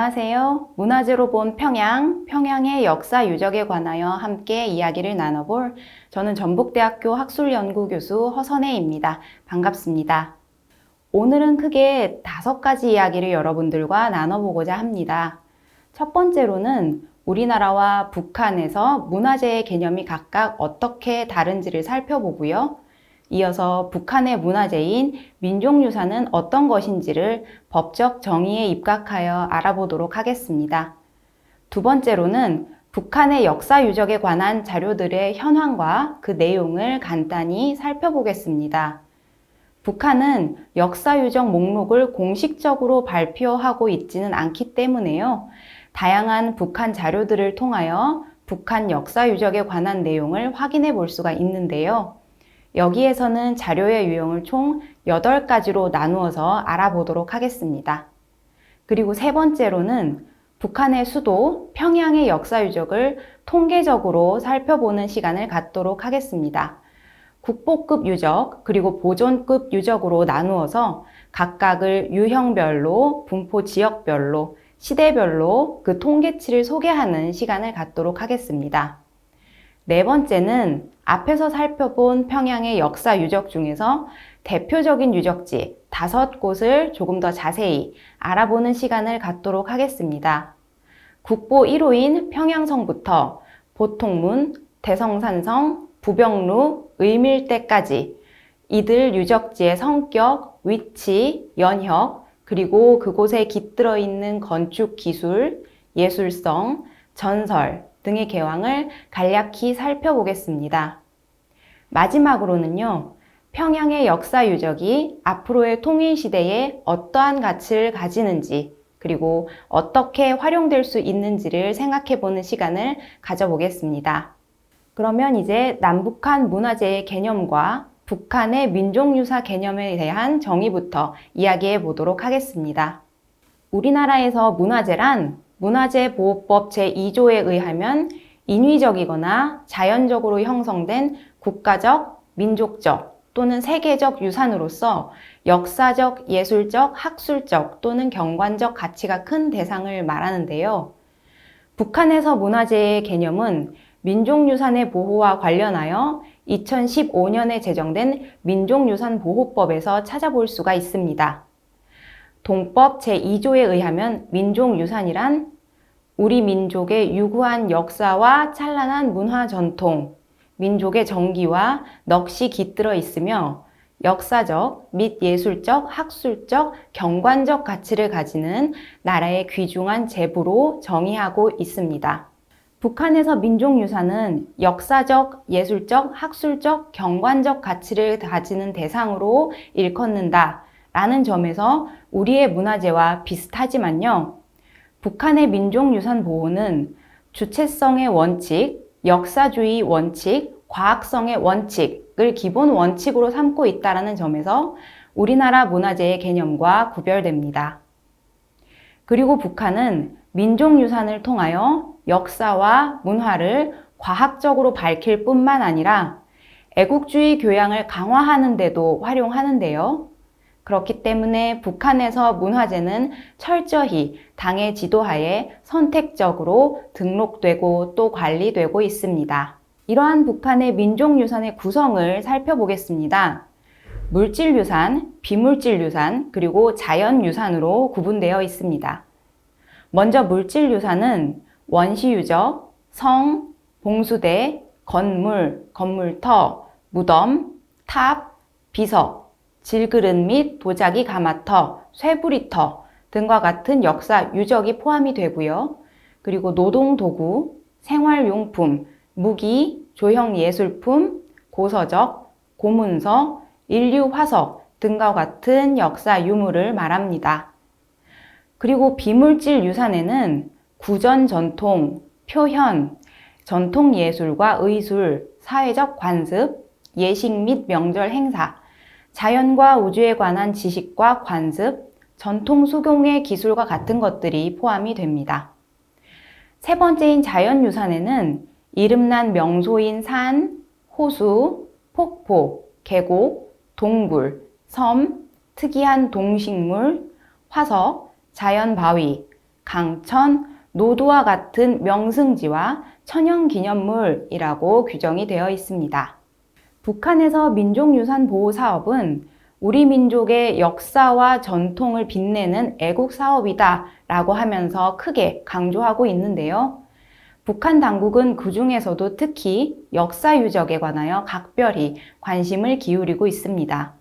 안녕하세요. 문화재로 본 평양, 평양의 역사 유적에 관하여 함께 이야기를 나눠볼 저는 전북대학교 학술연구교수 허선혜입니다. 반갑습니다. 오늘은 크게 5가지 이야기를 여러분들과 나눠보고자 합니다. 첫 번째로는 우리나라와 북한에서 문화재의 개념이 각각 어떻게 다른지를 살펴보고요. 이어서 북한의 문화재인 민족유산은 어떤 것인지를 법적 정의에 입각하여 알아보도록 하겠습니다. 두 번째로는 북한의 역사 유적에 관한 자료들의 현황과 그 내용을 간단히 살펴보겠습니다. 북한은 역사 유적 목록을 공식적으로 발표하고 있지는 않기 때문에요. 다양한 북한 자료들을 통하여 북한 역사 유적에 관한 내용을 확인해 볼 수가 있는데요. 여기에서는 자료의 유형을 총 8가지로 나누어서 알아보도록 하겠습니다. 그리고 세 번째로는 북한의 수도 평양의 역사 유적을 통계적으로 살펴보는 시간을 갖도록 하겠습니다. 국보급 유적 그리고 보존급 유적으로 나누어서 각각을 유형별로, 분포 지역별로, 시대별로 그 통계치를 소개하는 시간을 갖도록 하겠습니다. 네 번째는 앞에서 살펴본 평양의 역사 유적 중에서 대표적인 유적지 5곳을 조금 더 자세히 알아보는 시간을 갖도록 하겠습니다. 국보 1호인 평양성부터 보통문, 대성산성, 부병루, 의밀대까지 이들 유적지의 성격, 위치, 연혁, 그리고 그곳에 깃들어 있는 건축 기술, 예술성, 전설 등의 개황을 간략히 살펴보겠습니다. 마지막으로는요, 평양의 역사 유적이 앞으로의 통일 시대에 어떠한 가치를 가지는지 그리고 어떻게 활용될 수 있는지를 생각해보는 시간을 가져보겠습니다. 그러면 이제 남북한 문화재의 개념과 북한의 민족유사 개념에 대한 정의부터 이야기해 보도록 하겠습니다. 우리나라에서 문화재란 문화재보호법 제2조에 의하면 인위적이거나 자연적으로 형성된 국가적, 민족적 또는 세계적 유산으로서 역사적, 예술적, 학술적 또는 경관적 가치가 큰 대상을 말하는데요. 북한에서 문화재의 개념은 민족유산의 보호와 관련하여 2015년에 제정된 민족유산보호법에서 찾아볼 수가 있습니다. 동법 제2조에 의하면 민족유산이란 우리 민족의 유구한 역사와 찬란한 문화 전통, 민족의 정기와 넋이 깃들어 있으며 역사적 및 예술적, 학술적, 경관적 가치를 가지는 나라의 귀중한 재부로 정의하고 있습니다. 북한에서 민족유산은 역사적, 예술적, 학술적, 경관적 가치를 가지는 대상으로 일컫는다 라는 점에서 우리의 문화재와 비슷하지만요. 북한의 민족유산 보호는 주체성의 원칙, 역사주의 원칙, 과학성의 원칙을 기본 원칙으로 삼고 있다는 점에서 우리나라 문화재의 개념과 구별됩니다. 그리고 북한은 민족유산을 통하여 역사와 문화를 과학적으로 밝힐 뿐만 아니라 애국주의 교양을 강화하는 데도 활용하는데요. 그렇기 때문에 북한에서 문화재는 철저히 당의 지도하에 선택적으로 등록되고 또 관리되고 있습니다. 이러한 북한의 민족유산의 구성을 살펴보겠습니다. 물질유산, 비물질유산, 그리고 자연유산으로 구분되어 있습니다. 먼저 물질유산은 원시유적, 성, 봉수대, 건물, 건물터, 무덤, 탑, 비석, 질그릇 및 도자기 가마터, 쇠부리터 등과 같은 역사 유적이 포함이 되고요. 그리고 노동도구, 생활용품, 무기, 조형예술품, 고서적, 고문서, 인류화석 등과 같은 역사 유물을 말합니다. 그리고 비물질 유산에는 구전 전통, 표현, 전통예술과 의술, 사회적 관습, 예식 및 명절 행사, 자연과 우주에 관한 지식과 관습, 전통 수공예 기술과 같은 것들이 포함이 됩니다. 세 번째인 자연유산에는 이름난 명소인 산, 호수, 폭포, 계곡, 동굴, 섬, 특이한 동식물, 화석, 자연바위, 강천, 노도와 같은 명승지와 천연기념물이라고 규정이 되어 있습니다. 북한에서 민족유산보호 사업은 우리 민족의 역사와 전통을 빛내는 애국 사업이다 라고 하면서 크게 강조하고 있는데요. 북한 당국은 그 중에서도 특히 역사 유적에 관하여 각별히 관심을 기울이고 있습니다.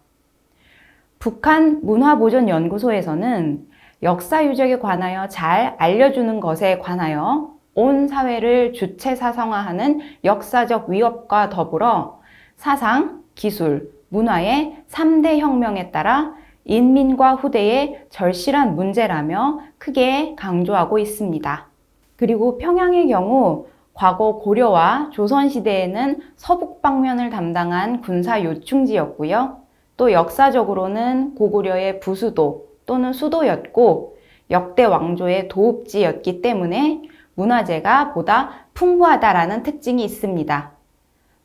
북한 문화보존연구소에서는 역사 유적에 관하여 잘 알려주는 것에 관하여 온 사회를 주체사상화하는 역사적 위협과 더불어 사상, 기술, 문화의 3대 혁명에 따라 인민과 후대의 절실한 문제라며 크게 강조하고 있습니다. 그리고 평양의 경우 과거 고려와 조선시대에는 서북 방면을 담당한 군사 요충지였고요. 또 역사적으로는 고구려의 부수도 또는 수도였고 역대 왕조의 도읍지였기 때문에 문화재가 보다 풍부하다라는 특징이 있습니다.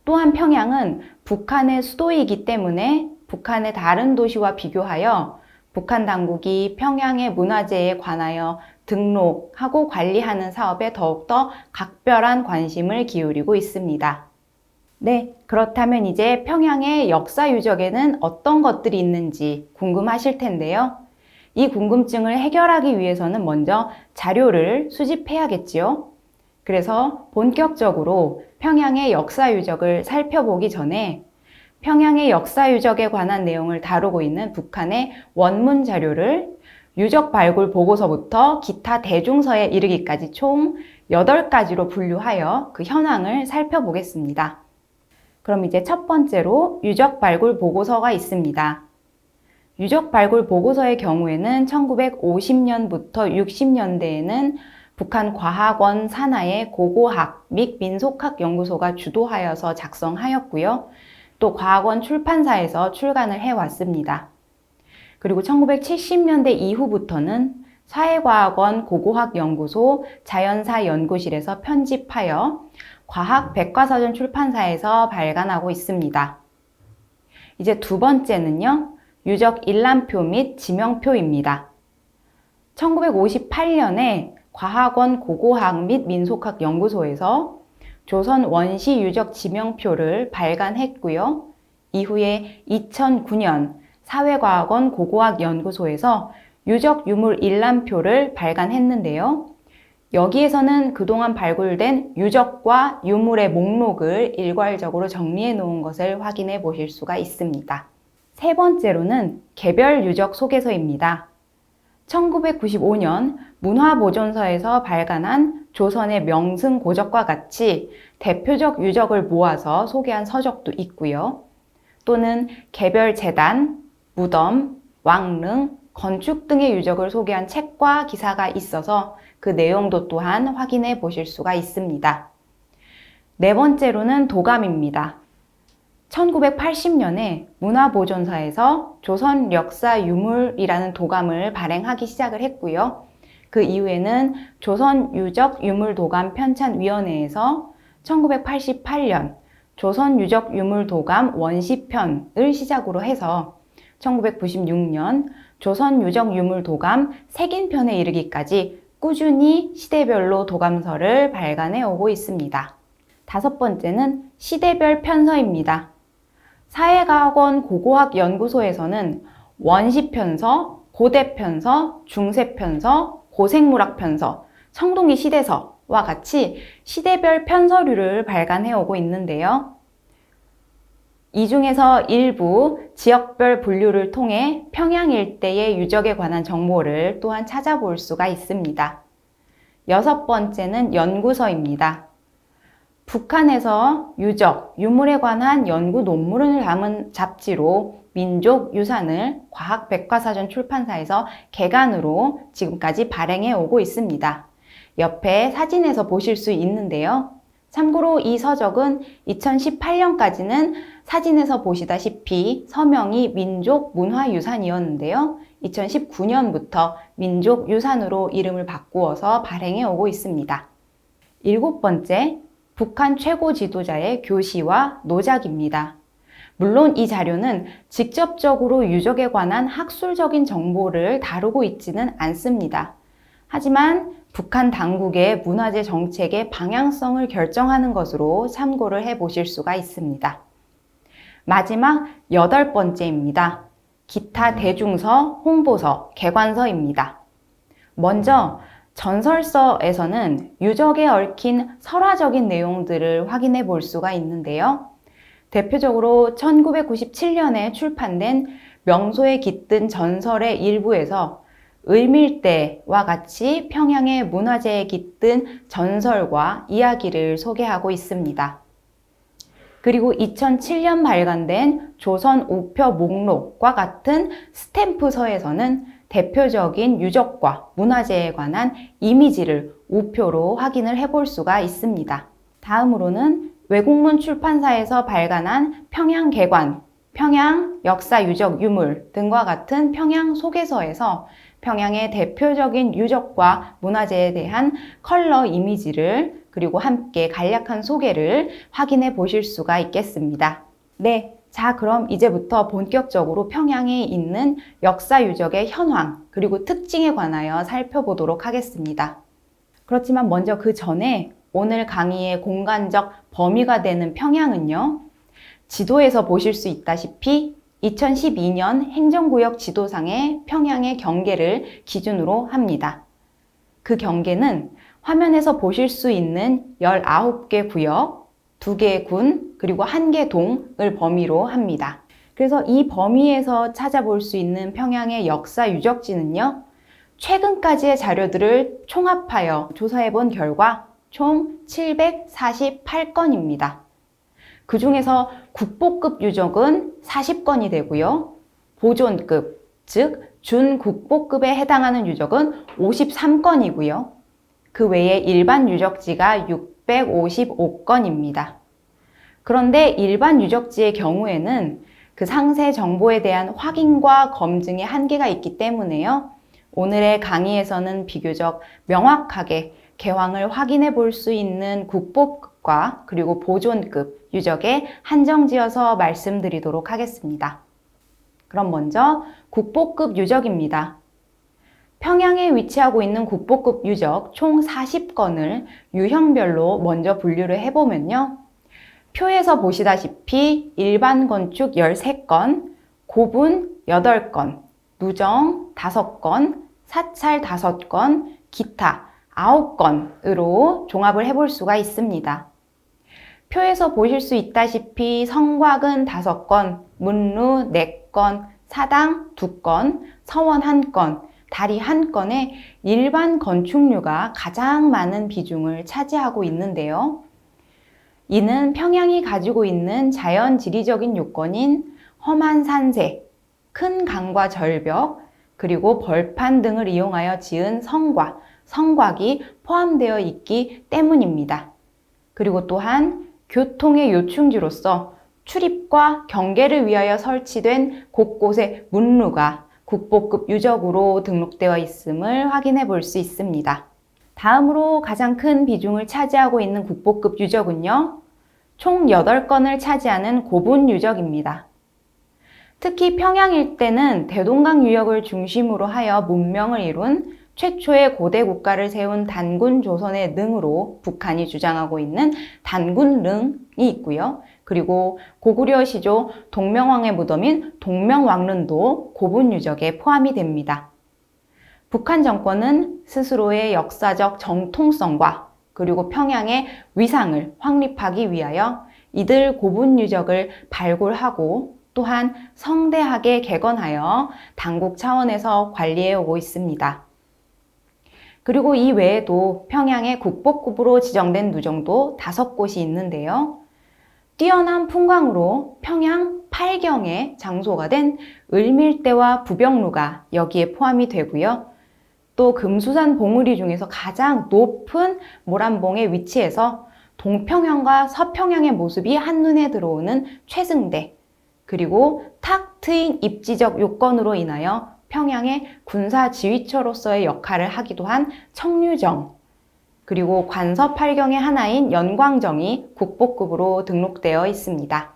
또한 평양은 북한의 수도이기 때문에 북한의 다른 도시와 비교하여 북한 당국이 평양의 문화재에 관하여 등록하고 관리하는 사업에 더욱더 각별한 관심을 기울이고 있습니다. 네, 그렇다면 이제 평양의 역사 유적에는 어떤 것들이 있는지 궁금하실 텐데요. 이 궁금증을 해결하기 위해서는 먼저 자료를 수집해야겠지요. 그래서 본격적으로 평양의 역사 유적을 살펴보기 전에 평양의 역사 유적에 관한 내용을 다루고 있는 북한의 원문 자료를 유적 발굴 보고서부터 기타 대중서에 이르기까지 총 8가지로 분류하여 그 현황을 살펴보겠습니다. 그럼 이제 첫 번째로 유적 발굴 보고서가 있습니다. 유적 발굴 보고서의 경우에는 1950년부터 60년대에는 북한 과학원 산하의 고고학 및 민속학 연구소가 주도하여서 작성하였고요. 또 과학원 출판사에서 출간을 해왔습니다. 그리고 1970년대 이후부터는 사회과학원 고고학연구소 자연사연구실에서 편집하여 과학백과사전 출판사에서 발간하고 있습니다. 이제 두 번째는요, 유적 일람표 및 지명표입니다. 1958년에 과학원 고고학 및 민속학 연구소에서 조선 원시 유적 지명표를 발간했고요. 이후에 2009년 사회과학원 고고학 연구소에서 유적 유물 일람표를 발간했는데요. 여기에서는 그동안 발굴된 유적과 유물의 목록을 일괄적으로 정리해 놓은 것을 확인해 보실 수가 있습니다. 세 번째로는 개별 유적 소개서입니다. 1995년 문화보존서에서 발간한 조선의 명승 고적과 같이 대표적 유적을 모아서 소개한 서적도 있고요. 또는 개별 재단, 무덤, 왕릉, 건축 등의 유적을 소개한 책과 기사가 있어서 그 내용도 또한 확인해 보실 수가 있습니다. 네 번째로는 도감입니다. 1980년에 문화보존사에서 조선 역사 유물이라는 도감을 발행하기 시작을 했고요. 그 이후에는 조선 유적 유물 도감 편찬위원회에서 1988년 조선 유적 유물 도감 원시편을 시작으로 해서 1996년 조선 유적 유물 도감 색인편에 이르기까지 꾸준히 시대별로 도감서를 발간해 오고 있습니다. 다섯 번째는 시대별 편서입니다. 사회과학원 고고학연구소에서는 원시편서, 고대편서, 중세편서, 고생물학편서, 청동기 시대서와 같이 시대별 편서류를 발간해 오고 있는데요. 이 중에서 일부 지역별 분류를 통해 평양 일대의 유적에 관한 정보를 또한 찾아볼 수가 있습니다. 여섯 번째는 연구서입니다. 북한에서 유적, 유물에 관한 연구 논문을 담은 잡지로 민족유산을 과학백과사전 출판사에서 개간으로 지금까지 발행해 오고 있습니다. 옆에 사진에서 보실 수 있는데요. 참고로 이 서적은 2018년까지는 사진에서 보시다시피 서명이 민족문화유산이었는데요. 2019년부터 민족유산으로 이름을 바꾸어서 발행해 오고 있습니다. 일곱 번째, 북한 최고 지도자의 교시와 노작입니다. 물론 이 자료는 직접적으로 유적에 관한 학술적인 정보를 다루고 있지는 않습니다. 하지만 북한 당국의 문화재 정책의 방향성을 결정하는 것으로 참고를 해보실 수가 있습니다. 마지막 8번째입니다. 기타 대중서, 홍보서, 개관서입니다. 먼저 전설서에서는 유적에 얽힌 설화적인 내용들을 확인해 볼 수가 있는데요. 대표적으로 1997년에 출판된 명소에 깃든 전설의 일부에서 을밀대와 같이 평양의 문화재에 깃든 전설과 이야기를 소개하고 있습니다. 그리고 2007년 발간된 조선 우표 목록과 같은 스탬프서에서는 대표적인 유적과 문화재에 관한 이미지를 우표로 확인을 해볼 수가 있습니다. 다음으로는 외국문 출판사에서 발간한 평양개관, 평양 역사유적 유물 등과 같은 평양 소개서에서 평양의 대표적인 유적과 문화재에 대한 컬러 이미지를 그리고 함께 간략한 소개를 확인해 보실 수가 있겠습니다. 네, 자 그럼 이제부터 본격적으로 평양에 있는 역사유적의 현황 그리고 특징에 관하여 살펴보도록 하겠습니다. 그렇지만 먼저 그 전에 오늘 강의의 공간적 범위가 되는 평양은요, 지도에서 보실 수 있다시피 2012년 행정구역 지도상의 평양의 경계를 기준으로 합니다. 그 경계는 화면에서 보실 수 있는 19개 구역, 2개의 군, 그리고 1개 동을 범위로 합니다. 그래서 이 범위에서 찾아볼 수 있는 평양의 역사 유적지는요, 최근까지의 자료들을 총합하여 조사해 본 결과 총 748건입니다. 그 중에서 국보급 유적은 40건이 되고요. 보존급, 즉 준국보급에 해당하는 유적은 53건이고요. 그 외에 일반 유적지가 655건입니다. 그런데 일반 유적지의 경우에는 그 상세 정보에 대한 확인과 검증의 한계가 있기 때문에요. 오늘의 강의에서는 비교적 명확하게 개황을 확인해 볼 수 있는 국보급과 그리고 보존급 유적에 한정지어서 말씀드리도록 하겠습니다. 그럼 먼저 국보급 유적입니다. 평양에 위치하고 있는 국보급 유적 총 40건을 유형별로 먼저 분류를 해보면요. 표에서 보시다시피 일반 건축 13건, 고분 8건, 누정 5건, 사찰 5건, 기타 9건으로 종합을 해볼 수가 있습니다. 표에서 보실 수 있다시피 성곽은 5건, 문루 4건, 사당 2건, 서원 1건, 다리 1건에 일반 건축류가 가장 많은 비중을 차지하고 있는데요. 이는 평양이 가지고 있는 자연 지리적인 요건인 험한 산세, 큰 강과 절벽, 그리고 벌판 등을 이용하여 지은 성과, 성곽이 포함되어 있기 때문입니다. 그리고 또한 교통의 요충지로서 출입과 경계를 위하여 설치된 곳곳의 문루가 국보급 유적으로 등록되어 있음을 확인해 볼 수 있습니다. 다음으로 가장 큰 비중을 차지하고 있는 국보급 유적은요, 총 8건을 차지하는 고분 유적입니다. 특히 평양 일대는 대동강 유역을 중심으로 하여 문명을 이룬 최초의 고대 국가를 세운 단군 조선의 능으로 북한이 주장하고 있는 단군릉이 있고요. 그리고 고구려 시조 동명왕의 무덤인 동명왕릉도 고분 유적에 포함이 됩니다. 북한 정권은 스스로의 역사적 정통성과 그리고 평양의 위상을 확립하기 위하여 이들 고분 유적을 발굴하고 또한 성대하게 개건하여 당국 차원에서 관리해 오고 있습니다. 그리고 이 외에도 평양의 국보급으로 지정된 누정도 5곳이 있는데요. 뛰어난 풍광으로 평양 8경의 장소가 된 을밀대와 부병루가 여기에 포함이 되고요. 또 금수산 봉우리 중에서 가장 높은 모란봉에 위치해서 동평양과 서평양의 모습이 한눈에 들어오는 최승대, 그리고 탁 트인 입지적 요건으로 인하여 평양의 군사 지휘처로서의 역할을 하기도 한 청류정, 그리고 관서 8경의 하나인 연광정이 국보급으로 등록되어 있습니다.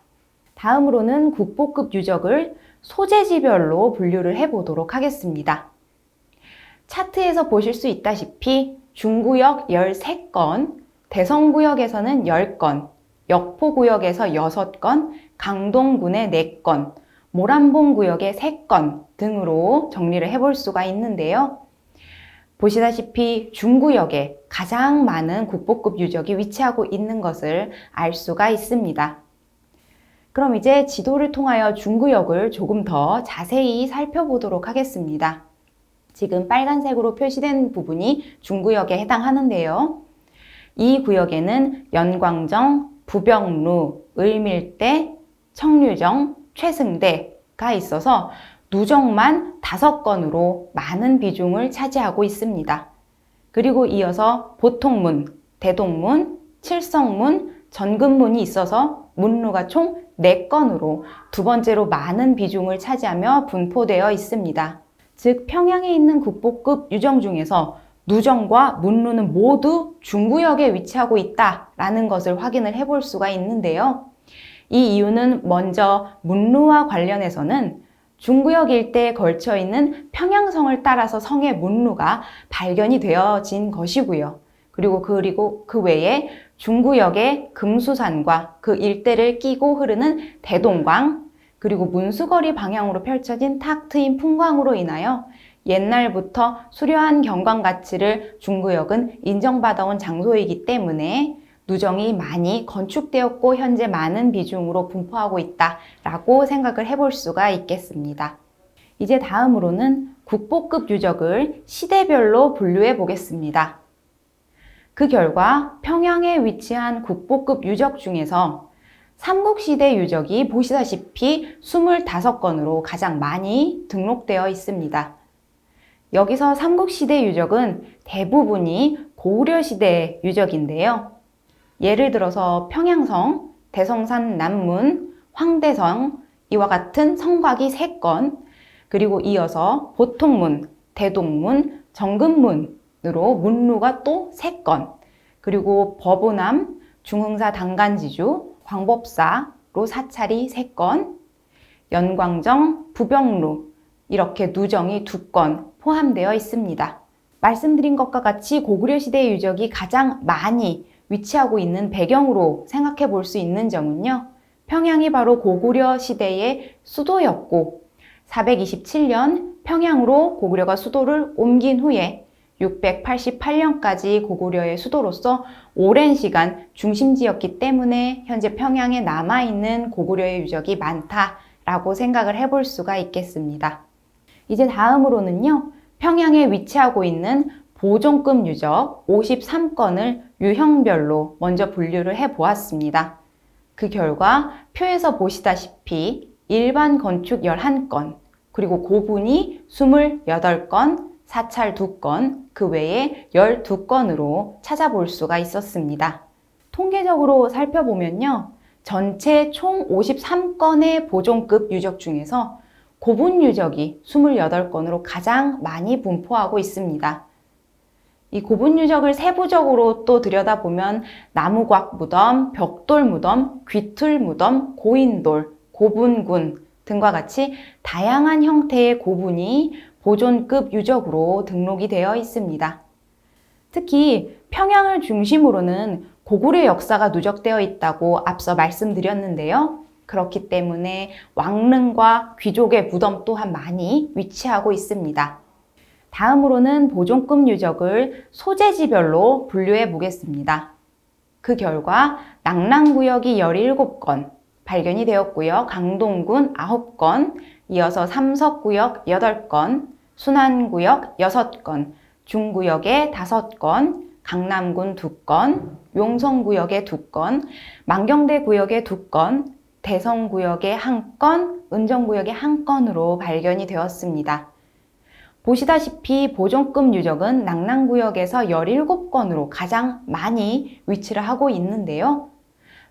다음으로는 국보급 유적을 소재지별로 분류를 해보도록 하겠습니다. 차트에서 보실 수 있다시피 중구역 13건, 대성구역에서는 10건, 역포구역에서 6건, 강동군에 4건, 모란봉구역에 3건 등으로 정리를 해볼 수가 있는데요. 보시다시피 중구역에 가장 많은 국보급 유적이 위치하고 있는 것을 알 수가 있습니다. 그럼 이제 지도를 통하여 중구역을 조금 더 자세히 살펴보도록 하겠습니다. 지금 빨간색으로 표시된 부분이 중구역에 해당하는데요. 이 구역에는 연광정, 부병루, 을밀대, 청류정, 최승대가 있어서 누정만 5건으로 많은 비중을 차지하고 있습니다. 그리고 이어서 보통문, 대동문, 칠성문, 전근문이 있어서 문루가 총 4건으로 두 번째로 많은 비중을 차지하며 분포되어 있습니다. 즉 평양에 있는 국보급 유적 중에서 누정과 문루는 모두 중구역에 위치하고 있다라는 것을 확인을 해볼 수가 있는데요. 이 이유는 먼저 문루와 관련해서는 중구역 일대에 걸쳐 있는 평양성을 따라서 성의 문루가 발견이 되어진 것이고요. 그리고 그 외에 중구역의 금수산과 그 일대를 끼고 흐르는 대동강, 그리고 문수거리 방향으로 펼쳐진 탁 트인 풍광으로 인하여 옛날부터 수려한 경관 가치를 중구역은 인정받아온 장소이기 때문에 누정이 많이 건축되었고 현재 많은 비중으로 분포하고 있다라고 생각을 해볼 수가 있겠습니다. 이제 다음으로는 국보급 유적을 시대별로 분류해 보겠습니다. 그 결과 평양에 위치한 국보급 유적 중에서 삼국시대 유적이 보시다시피 25건으로 가장 많이 등록되어 있습니다. 여기서 삼국시대 유적은 대부분이 고구려시대 유적인데요. 예를 들어서 평양성, 대성산 남문, 황대성 이와 같은 성곽이 3건, 그리고 이어서 보통문, 대동문, 정근문으로 문루가 또 3건, 그리고 버보남, 중흥사 당간지주, 광법사로 사찰이 3건, 연광정, 부병루 이렇게 누정이 2건 포함되어 있습니다. 말씀드린 것과 같이 고구려시대 유적이 가장 많이 위치하고 있는 배경으로 생각해 볼 수 있는 점은요. 평양이 바로 고구려 시대의 수도였고 427년 평양으로 고구려가 수도를 옮긴 후에 688년까지 고구려의 수도로서 오랜 시간 중심지였기 때문에 현재 평양에 남아있는 고구려의 유적이 많다라고 생각을 해볼 수가 있겠습니다. 이제 다음으로는요. 평양에 위치하고 있는 보존급 유적 53건을 유형별로 먼저 분류를 해보았습니다. 그 결과 표에서 보시다시피 일반 건축 11건, 그리고 고분이 28건, 사찰 2건, 그 외에 12건으로 찾아볼 수가 있었습니다. 통계적으로 살펴보면요. 전체 총 53건의 보존급 유적 중에서 고분 유적이 28건으로 가장 많이 분포하고 있습니다. 이 고분 유적을 세부적으로 또 들여다보면 나무곽 무덤, 벽돌 무덤, 귀틀 무덤, 고인돌, 고분군 등과 같이 다양한 형태의 고분이 보존급 유적으로 등록이 되어 있습니다. 특히 평양을 중심으로는 고구려 역사가 누적되어 있다고 앞서 말씀드렸는데요. 그렇기 때문에 왕릉과 귀족의 무덤 또한 많이 위치하고 있습니다. 다음으로는 보존급 유적을 소재지별로 분류해 보겠습니다. 그 결과 낙랑구역이 17건 발견이 되었고요. 강동군 9건, 이어서 삼석구역 8건, 순안구역 6건, 중구역에 5건, 강남군 2건, 용성구역에 2건, 만경대구역에 2건, 대성구역에 1건, 은정구역에 1건으로 발견이 되었습니다. 보시다시피 보존급 유적은 낙랑구역에서 17건으로 가장 많이 위치를 하고 있는데요.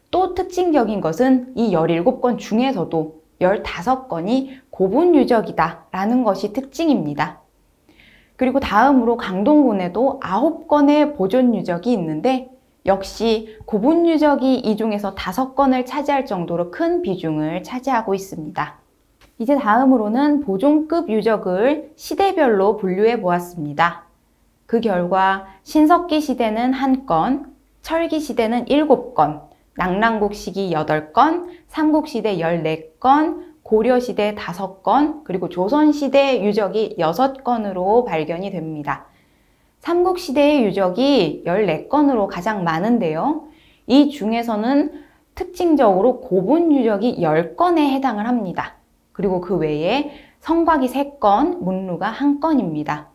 또 특징적인 것은 이 17건 중에서도 15건이 고분 유적이다라는 것이 특징입니다. 그리고 다음으로 강동군에도 9건의 보존 유적이 있는데 역시 고분 유적이 이 중에서 5건을 차지할 정도로 큰 비중을 차지하고 있습니다. 이제 다음으로는 보존급 유적을 시대별로 분류해 보았습니다. 그 결과 신석기 시대는 1건, 철기 시대는 7건, 낙랑국 시기 8건, 삼국시대 14건, 고려시대 5건, 그리고 조선시대 유적이 6건으로 발견이 됩니다. 삼국시대의 유적이 14건으로 가장 많은데요. 이 중에서는 특징적으로 고분 유적이 10건에 해당을 합니다. 그리고 그 외에 성곽이 3건, 문루가 1건입니다.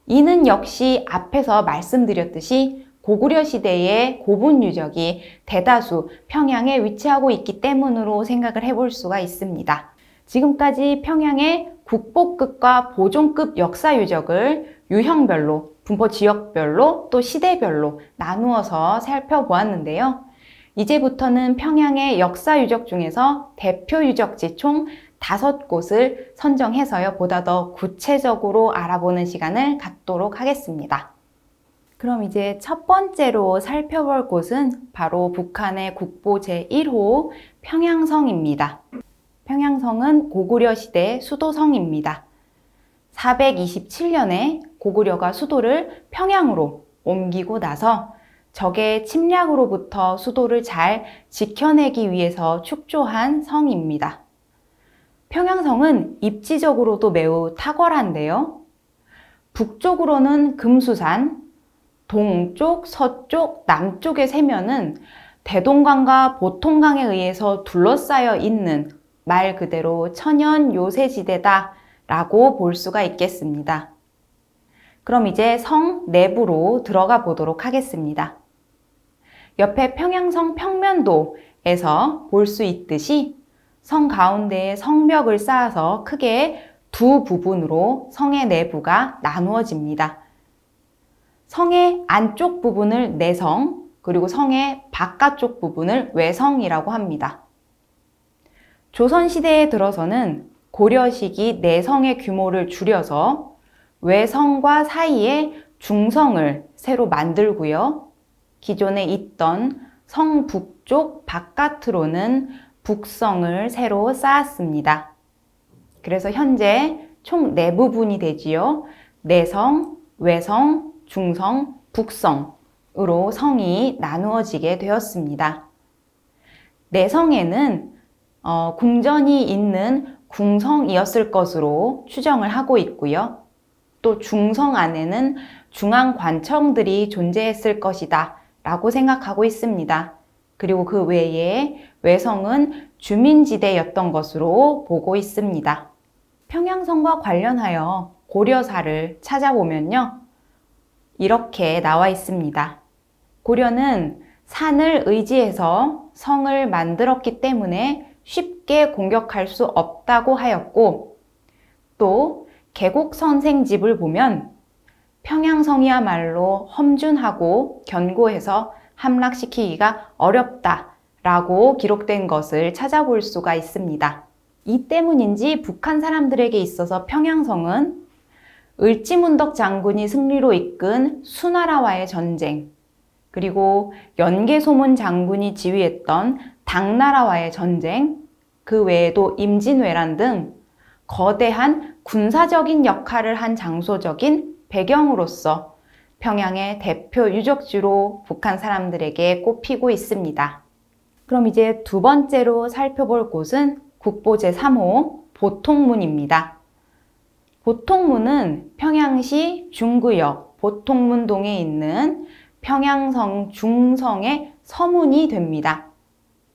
이는 역시 앞에서 말씀드렸듯이 고구려 시대의 고분 유적이 대다수 평양에 위치하고 있기 때문으로 생각을 해볼 수가 있습니다. 지금까지 평양의 국보급과 보존급 역사 유적을 유형별로, 분포 지역별로, 또 시대별로 나누어서 살펴보았는데요. 이제부터는 평양의 역사 유적 중에서 대표 유적지 총 5곳을 선정해서요, 보다 더 구체적으로 알아보는 시간을 갖도록 하겠습니다. 그럼 이제 첫 번째로 살펴볼 곳은 바로 북한의 국보 제1호 평양성입니다. 평양성은 고구려 시대 수도성입니다. 427년에 고구려가 수도를 평양으로 옮기고 나서 적의 침략으로부터 수도를 잘 지켜내기 위해서 축조한 성입니다. 평양성은 입지적으로도 매우 탁월한데요. 북쪽으로는 금수산, 동쪽, 서쪽, 남쪽의 세면은 대동강과 보통강에 의해서 둘러싸여 있는 말 그대로 천연 요새지대다 라고 볼 수가 있겠습니다. 그럼 이제 성 내부로 들어가 보도록 하겠습니다. 옆에 평양성 평면도에서 볼 수 있듯이 성 가운데에 성벽을 쌓아서 크게 두 부분으로 성의 내부가 나누어집니다. 성의 안쪽 부분을 내성, 그리고 성의 바깥쪽 부분을 외성이라고 합니다. 조선시대에 들어서는 고려 시기 내성의 규모를 줄여서 외성과 사이에 중성을 새로 만들고요. 기존에 있던 성 북쪽 바깥으로는 북성을 새로 쌓았습니다. 그래서 현재 총 4부분이 되지요. 내성, 외성, 중성, 북성으로 성이 나누어지게 되었습니다. 내성에는 궁전이 있는 궁성이었을 것으로 추정을 하고 있고요. 또 중성 안에는 중앙관청들이 존재했을 것이다 라고 생각하고 있습니다. 그리고 그 외에 외성은 주민지대였던 것으로 보고 있습니다. 평양성과 관련하여 고려사를 찾아보면요. 이렇게 나와 있습니다. 고려는 산을 의지해서 성을 만들었기 때문에 쉽게 공격할 수 없다고 하였고, 또 계곡선생집을 보면 평양성이야말로 험준하고 견고해서 함락시키기가 어렵다라고 기록된 것을 찾아볼 수가 있습니다. 이 때문인지 북한 사람들에게 있어서 평양성은 을지문덕 장군이 승리로 이끈 수나라와의 전쟁, 그리고 연개소문 장군이 지휘했던 당나라와의 전쟁, 그 외에도 임진왜란 등 거대한 군사적인 역할을 한 장소적인 배경으로서 평양의 대표 유적지로 북한 사람들에게 꼽히고 있습니다. 그럼 이제 두 번째로 살펴볼 곳은 국보 제3호 보통문입니다. 보통문은 평양시 중구역 보통문동에 있는 평양성 중성의 서문이 됩니다.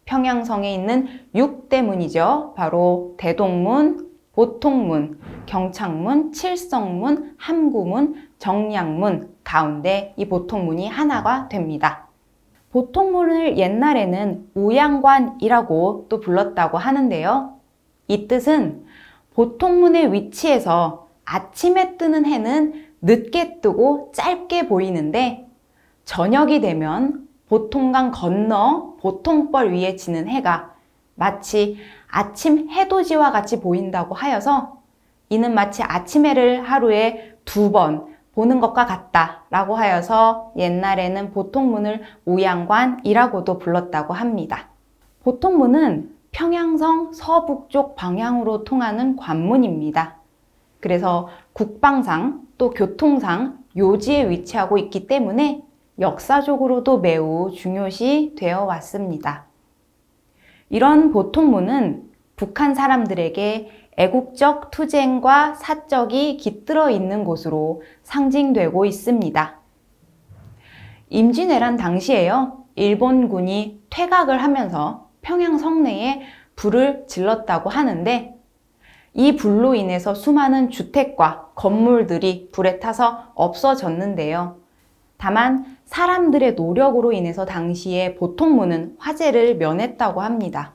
평양성에 있는 6대 문이죠. 바로 대동문, 보통문, 경창문, 칠성문, 함구문, 정량문 가운데 이 보통문이 하나가 됩니다. 보통문을 옛날에는 우양관이라고 또 불렀다고 하는데요. 이 뜻은 보통문의 위치에서 아침에 뜨는 해는 늦게 뜨고 짧게 보이는데 저녁이 되면 보통강 건너 보통벌 위에 지는 해가 마치 아침 해돋이와 같이 보인다고 하여서 이는 마치 아침 해를 하루에 2번 보는 것과 같다라고 하여서 옛날에는 보통문을 우양관이라고도 불렀다고 합니다. 보통문은 평양성 서북쪽 방향으로 통하는 관문입니다. 그래서 국방상 또 교통상 요지에 위치하고 있기 때문에 역사적으로도 매우 중요시 되어 왔습니다. 이런 보통문은 북한 사람들에게 애국적 투쟁과 사적이 깃들어 있는 곳으로 상징되고 있습니다. 임진왜란 당시에요, 일본군이 퇴각을 하면서 평양 성내에 불을 질렀다고 하는데 이 불로 인해서 수많은 주택과 건물들이 불에 타서 없어졌는데요. 다만 사람들의 노력으로 인해서 당시에 보통문은 화재를 면했다고 합니다.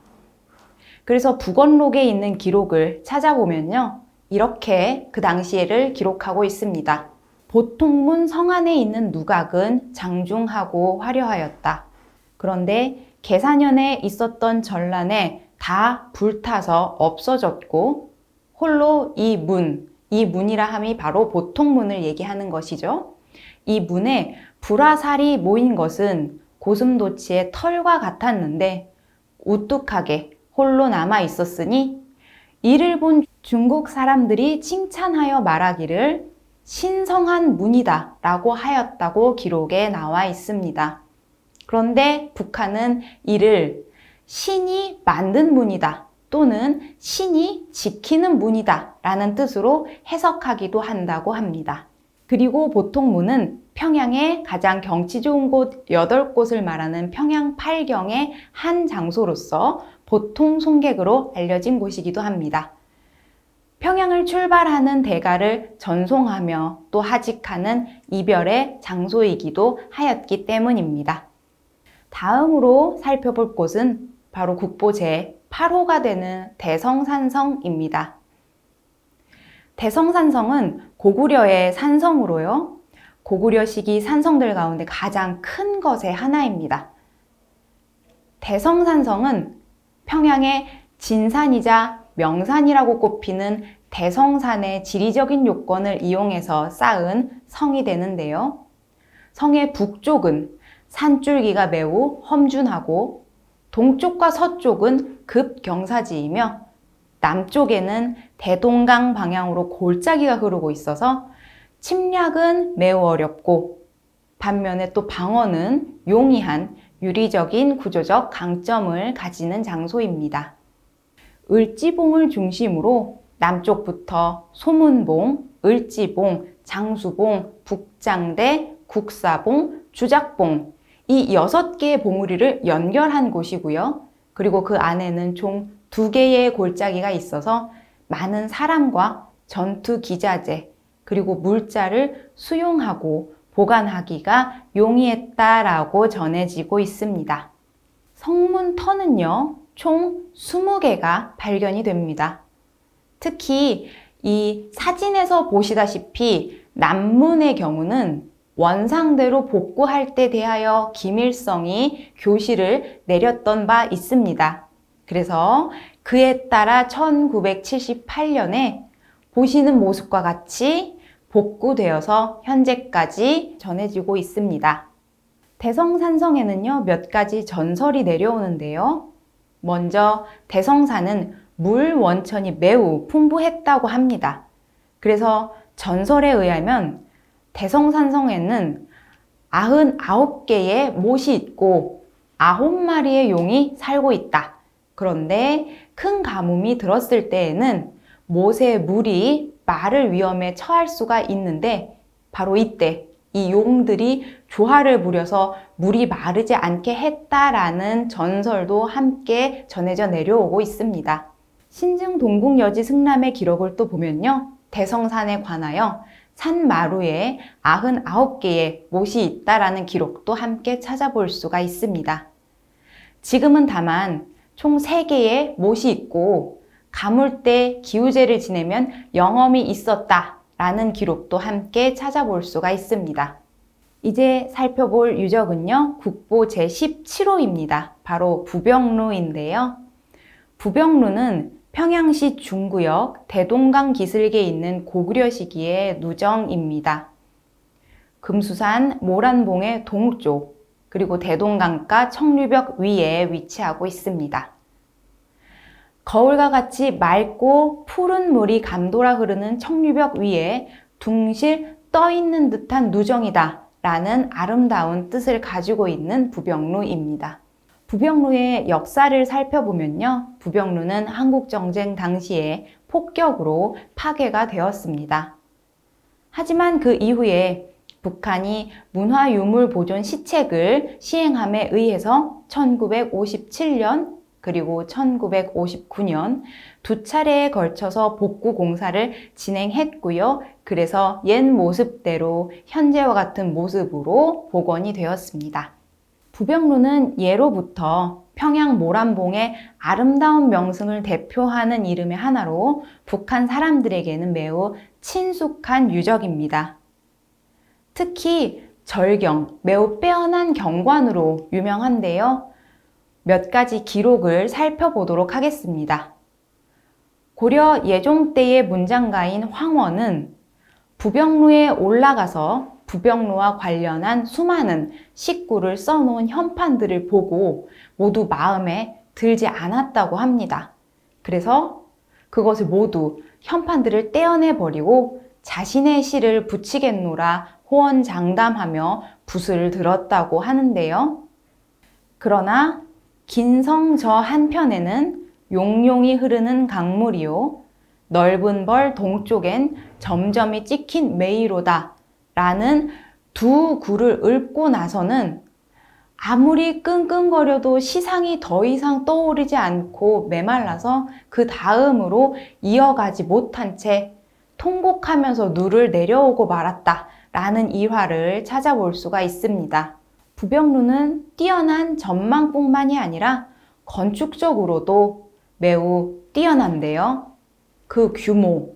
그래서 북원록에 있는 기록을 찾아보면요, 이렇게 그 당시에를 기록하고 있습니다. 보통문 성안에 있는 누각은 장중하고 화려하였다. 그런데 계사년에 있었던 전란에 다 불타서 없어졌고 홀로 이 문이라 함이 바로 보통문을 얘기하는 것이죠. 이 문에 불화살이 모인 것은 고슴도치의 털과 같았는데 우뚝하게 홀로 남아 있었으니 이를 본 중국 사람들이 칭찬하여 말하기를 신성한 문이다 라고 하였다고 기록에 나와 있습니다. 그런데 북한은 이를 신이 만든 문이다 또는 신이 지키는 문이다 라는 뜻으로 해석하기도 한다고 합니다. 그리고 보통문은 평양의 가장 경치 좋은 곳 8곳을 말하는 평양 8경의 한 장소로서 보통 송객으로 알려진 곳이기도 합니다. 평양을 출발하는 대가를 전송하며 또 하직하는 이별의 장소이기도 하였기 때문입니다. 다음으로 살펴볼 곳은 바로 국보 제8호가 되는 대성산성입니다. 대성산성은 고구려의 산성으로요, 고구려 시기 산성들 가운데 가장 큰 것의 하나입니다. 대성산성은 평양의 진산이자 명산이라고 꼽히는 대성산의 지리적인 요건을 이용해서 쌓은 성이 되는데요. 성의 북쪽은 산줄기가 매우 험준하고 동쪽과 서쪽은 급경사지이며 남쪽에는 대동강 방향으로 골짜기가 흐르고 있어서 침략은 매우 어렵고 반면에 또 방어는 용이한 유리적인 구조적 강점을 가지는 장소입니다. 을지봉을 중심으로 남쪽부터 소문봉, 을지봉, 장수봉, 북장대, 국사봉, 주작봉 이 6개의 봉우리를 연결한 곳이고요. 그리고 그 안에는 총 2개의 골짜기가 있어서 많은 사람과 전투 기자재 그리고 물자를 수용하고 보관하기가 용이했다라고 전해지고 있습니다. 성문터는요, 총 20개가 발견이 됩니다. 특히 이 사진에서 보시다시피 남문의 경우는 원상대로 복구할 때 대하여 김일성이 교시를 내렸던 바 있습니다. 그래서 그에 따라 1978년에 보시는 모습과 같이 복구되어서 현재까지 전해지고 있습니다. 대성산성에는요, 몇 가지 전설이 내려오는데요. 먼저 대성산은 물 원천이 매우 풍부했다고 합니다. 그래서 전설에 의하면 대성산성에는 99개의 못이 있고 9마리의 용이 살고 있다. 그런데 큰 가뭄이 들었을 때에는 못의 물이 마를 위험에 처할 수가 있는데 바로 이때 이 용들이 조화를 부려서 물이 마르지 않게 했다라는 전설도 함께 전해져 내려오고 있습니다. 신증 동국여지 승람의 기록을 또 보면요, 대성산에 관하여 산마루에 99개의 못이 있다라는 기록도 함께 찾아볼 수가 있습니다. 지금은 다만 총 3개의 못이 있고 가물때 기우제를 지내면 영험이 있었다라는 기록도 함께 찾아볼 수가 있습니다. 이제 살펴볼 유적은요, 국보 제17호입니다. 바로 부병루인데요. 부병루는 평양시 중구역 대동강 기슭에 있는 고구려 시기의 누정입니다. 금수산 모란봉의 동쪽, 그리고 대동강가 청류벽 위에 위치하고 있습니다. 거울과 같이 맑고 푸른 물이 감돌아 흐르는 청류벽 위에 둥실 떠 있는 듯한 누정이다 라는 아름다운 뜻을 가지고 있는 부병루입니다. 부병루의 역사를 살펴보면요. 부병루는 한국전쟁 당시에 폭격으로 파괴가 되었습니다. 하지만 그 이후에 북한이 문화유물보존 시책을 시행함에 의해서 1957년 그리고 1959년 두 차례에 걸쳐서 복구 공사를 진행했고요. 그래서 옛 모습대로 현재와 같은 모습으로 복원이 되었습니다. 부병루는 예로부터 평양 모란봉의 아름다운 명승을 대표하는 이름의 하나로 북한 사람들에게는 매우 친숙한 유적입니다. 특히 절경, 매우 빼어난 경관으로 유명한데요. 몇 가지 기록을 살펴보도록 하겠습니다. 고려 예종 때의 문장가인 황원은 부병루에 올라가서 부병루와 관련한 수많은 식구를 써놓은 현판들을 보고 모두 마음에 들지 않았다고 합니다. 그래서 그것을 모두 현판들을 떼어내버리고 자신의 시를 붙이겠노라 호언장담하며 붓을 들었다고 하는데요. 그러나 긴성 저 한편에는 용용이 흐르는 강물이요 넓은 벌 동쪽엔 점점이 찍힌 메이로다 라는 두 구를 읊고 나서는 아무리 끙끙거려도 시상이 더 이상 떠오르지 않고 메말라서 그 다음으로 이어가지 못한 채 통곡하면서 누를 내려오고 말았다 라는 일화를 찾아볼 수가 있습니다. 부병루는 뛰어난 전망뿐만이 아니라 건축적으로도 매우 뛰어난데요. 그 규모,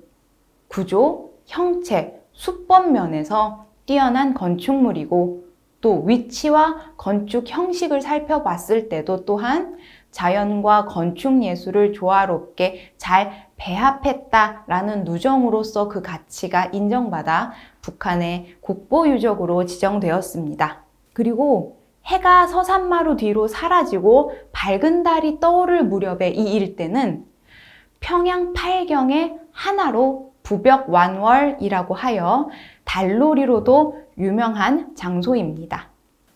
구조, 형체, 수법 면에서 뛰어난 건축물이고 또 위치와 건축 형식을 살펴봤을 때도 또한 자연과 건축 예술을 조화롭게 잘 배합했다라는 누정으로서 그 가치가 인정받아 북한의 국보유적으로 지정되었습니다. 그리고 해가 서산마루 뒤로 사라지고 밝은 달이 떠오를 무렵의 이 일대는 평양 팔경의 하나로 부벽완월이라고 하여 달놀이로도 유명한 장소입니다.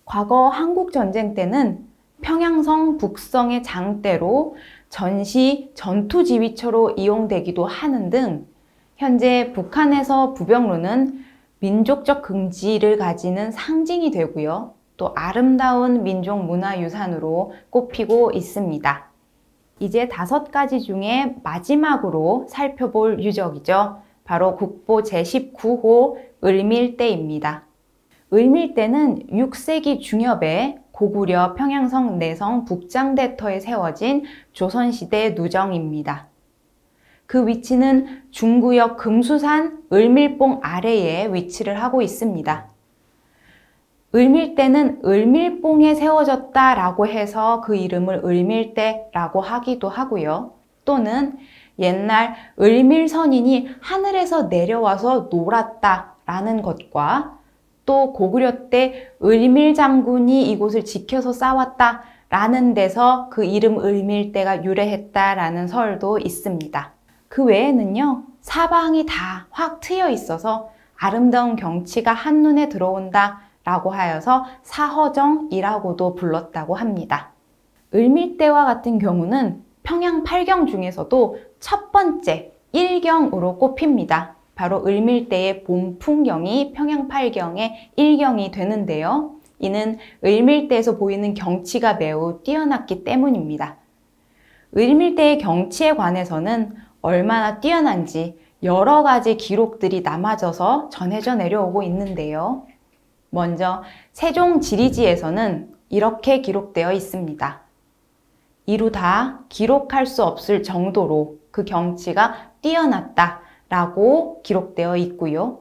과거 한국전쟁 때는 평양성 북성의 장대로 전시 전투지휘처로 이용되기도 하는 등 현재 북한에서 부병루는 민족적 긍지를 가지는 상징이 되고요. 또 아름다운 민족문화유산으로 꼽히고 있습니다. 이제 5가지 중에 마지막으로 살펴볼 유적이죠. 바로 국보 제19호 을밀대입니다. 을밀대는 6세기 중엽에 고구려 평양성 내성 북장대터에 세워진 조선시대 누정입니다. 그 위치는 중구역 금수산 을밀봉 아래에 위치를 하고 있습니다. 을밀대는 을밀봉에 세워졌다라고 해서 그 이름을 을밀대라고 하기도 하고요. 또는 옛날 을밀선인이 하늘에서 내려와서 놀았다라는 것과 또 고구려 때 을밀장군이 이곳을 지켜서 싸웠다라는 데서 그 이름 을밀대가 유래했다라는 설도 있습니다. 그 외에는요, 사방이 다 확 트여 있어서 아름다운 경치가 한눈에 들어온다 라고 하여서 사허정이라고도 불렀다고 합니다. 을밀대와 같은 경우는 평양 8경 중에서도 첫 번째 1경으로 꼽힙니다. 바로 을밀대의 봄 풍경이 평양 8경의 1경이 되는데요. 이는 을밀대에서 보이는 경치가 매우 뛰어났기 때문입니다. 을밀대의 경치에 관해서는 얼마나 뛰어난지 여러 가지 기록들이 남아져서 전해져 내려오고 있는데요. 먼저 세종지리지에서는 이렇게 기록되어 있습니다. 이루 다 기록할 수 없을 정도로 그 경치가 뛰어났다라고 기록되어 있고요.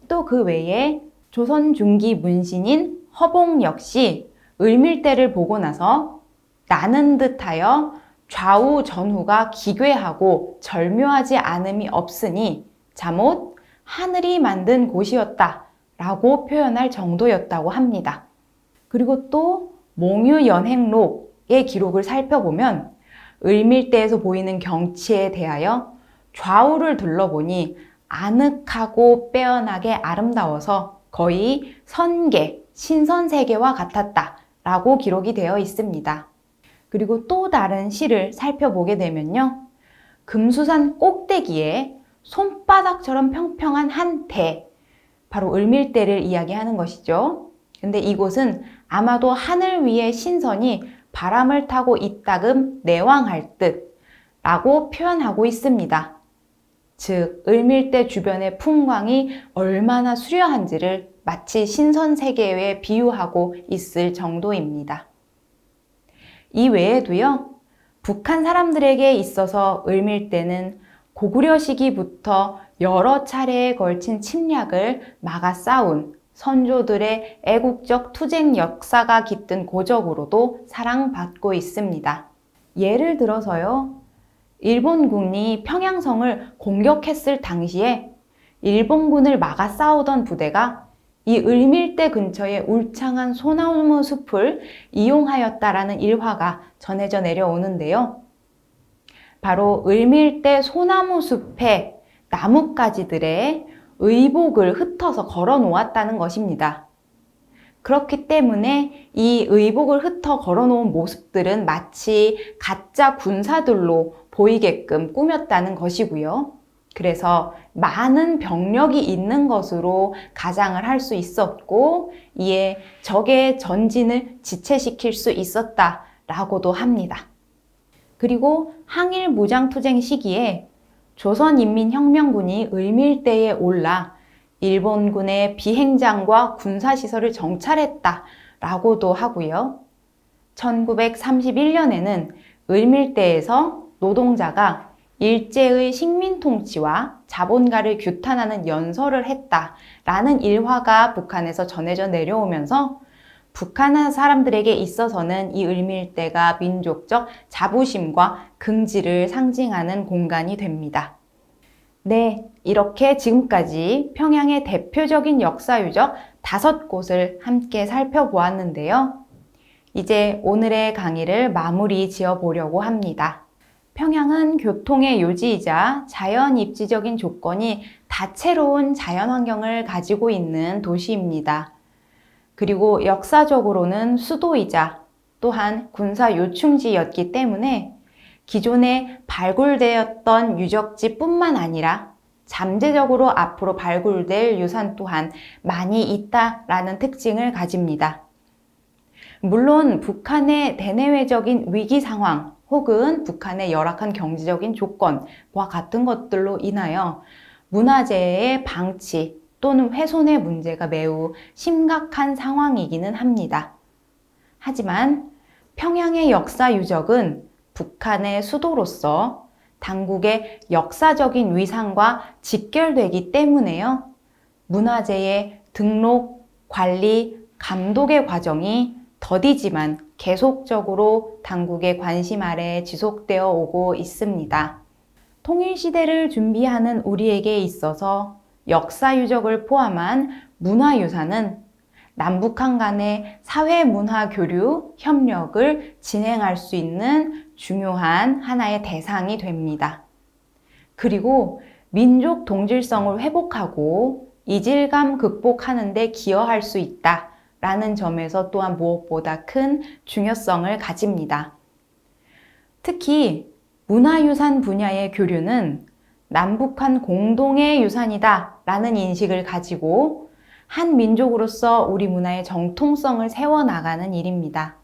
또 그 외에 조선 중기 문신인 허봉 역시 을밀대를 보고 나서 나는 듯하여 좌우 전후가 기괴하고 절묘하지 않음이 없으니 잠옷 하늘이 만든 곳이었다 라고 표현할 정도였다고 합니다. 그리고 또 몽유연행록의 기록을 살펴보면 을밀대에서 보이는 경치에 대하여 좌우를 둘러보니 아늑하고 빼어나게 아름다워서 거의 선계, 신선세계와 같았다 라고 기록이 되어 있습니다. 그리고 또 다른 시를 살펴보게 되면요. 금수산 꼭대기에 손바닥처럼 평평한 한 대, 바로 을밀대를 이야기하는 것이죠. 근데 이곳은 아마도 하늘 위의 신선이 바람을 타고 이따금 내왕할 듯 라고 표현하고 있습니다. 즉, 을밀대 주변의 풍광이 얼마나 수려한지를 마치 신선세계에 비유하고 있을 정도입니다. 이 외에도요, 북한 사람들에게 있어서 을밀대는 고구려 시기부터 여러 차례에 걸친 침략을 막아 싸운 선조들의 애국적 투쟁 역사가 깃든 고적으로도 사랑받고 있습니다. 예를 들어서요, 일본군이 평양성을 공격했을 당시에 일본군을 막아 싸우던 부대가 이 을밀대 근처의 울창한 소나무 숲을 이용하였다라는 일화가 전해져 내려오는데요. 바로 을밀대 소나무 숲에 나뭇가지들의 의복을 흩어서 걸어 놓았다는 것입니다. 그렇기 때문에 이 의복을 흩어 걸어 놓은 모습들은 마치 가짜 군사들로 보이게끔 꾸몄다는 것이고요. 그래서 많은 병력이 있는 것으로 가장을 할 수 있었고, 이에 적의 전진을 지체시킬 수 있었다라고도 합니다. 그리고 항일 무장투쟁 시기에 조선인민혁명군이 을밀대에 올라 일본군의 비행장과 군사시설을 정찰했다라고도 하고요. 1931년에는 을밀대에서 노동자가 일제의 식민통치와 자본가를 규탄하는 연설을 했다라는 일화가 북한에서 전해져 내려오면서 북한 사람들에게 있어서는 이 을밀대가 민족적 자부심과 긍지를 상징하는 공간이 됩니다. 네, 이렇게 지금까지 평양의 대표적인 역사유적 5곳을 함께 살펴보았는데요. 이제 오늘의 강의를 마무리 지어 보려고 합니다. 평양은 교통의 요지이자 자연 입지적인 조건이 다채로운 자연환경을 가지고 있는 도시입니다. 그리고 역사적으로는 수도이자 또한 군사 요충지였기 때문에 기존에 발굴되었던 유적지뿐만 아니라 잠재적으로 앞으로 발굴될 유산 또한 많이 있다라는 특징을 가집니다. 물론 북한의 대내외적인 위기 상황 혹은 북한의 열악한 경제적인 조건과 같은 것들로 인하여 문화재의 방치 또는 훼손의 문제가 매우 심각한 상황이기는 합니다. 하지만 평양의 역사 유적은 북한의 수도로서 당국의 역사적인 위상과 직결되기 때문에요. 문화재의 등록, 관리, 감독의 과정이 더디지만 계속적으로 당국의 관심 아래 지속되어 오고 있습니다. 통일시대를 준비하는 우리에게 있어서 역사유적을 포함한 문화유산은 남북한 간의 사회문화 교류, 협력을 진행할 수 있는 중요한 하나의 대상이 됩니다. 그리고 민족 동질성을 회복하고 이질감 극복하는 데 기여할 수 있다라는 점에서 또한 무엇보다 큰 중요성을 가집니다. 특히 문화유산 분야의 교류는 남북한 공동의 유산이다 라는 인식을 가지고 한 민족으로서 우리 문화의 정통성을 세워나가는 일입니다.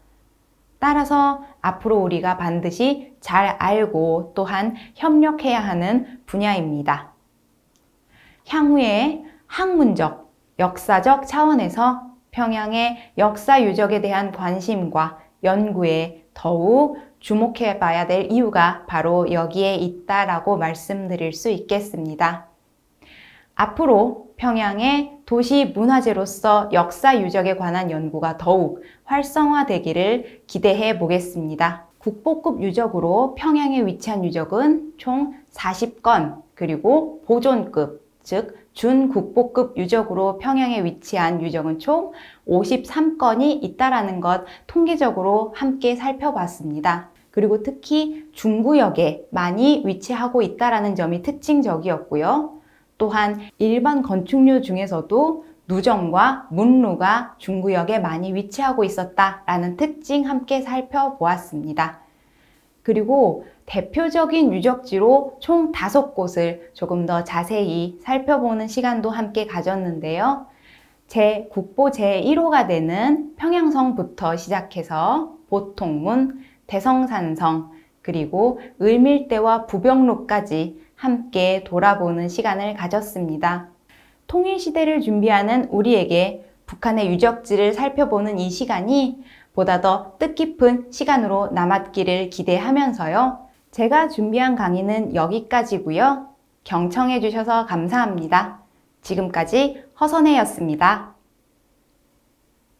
따라서 앞으로 우리가 반드시 잘 알고 또한 협력해야 하는 분야입니다. 향후에 학문적, 역사적 차원에서 평양의 역사 유적에 대한 관심과 연구에 더욱 주목해 봐야 될 이유가 바로 여기에 있다라고 말씀드릴 수 있겠습니다. 앞으로 평양의 도시 문화재로서 역사 유적에 관한 연구가 더욱 활성화되기를 기대해 보겠습니다. 국보급 유적으로 평양에 위치한 유적은 총 40건, 그리고 보존급, 즉 준국보급 유적으로 평양에 위치한 유적은 총 53건이 있다라는 것 통계적으로 함께 살펴봤습니다. 그리고 특히 중구역에 많이 위치하고 있다는 점이 특징적이었고요. 또한 일반 건축류 중에서도 누정과 문루가 중구역에 많이 위치하고 있었다라는 특징 함께 살펴보았습니다. 그리고 대표적인 유적지로 총 5곳을 조금 더 자세히 살펴보는 시간도 함께 가졌는데요. 국보 제1호가 되는 평양성부터 시작해서 보통문, 대성산성, 그리고 을밀대와 부병로까지 함께 돌아보는 시간을 가졌습니다. 통일시대를 준비하는 우리에게 북한의 유적지를 살펴보는 이 시간이 보다 더 뜻깊은 시간으로 남았기를 기대하면서요. 제가 준비한 강의는 여기까지고요. 경청해 주셔서 감사합니다. 지금까지 허선혜였습니다.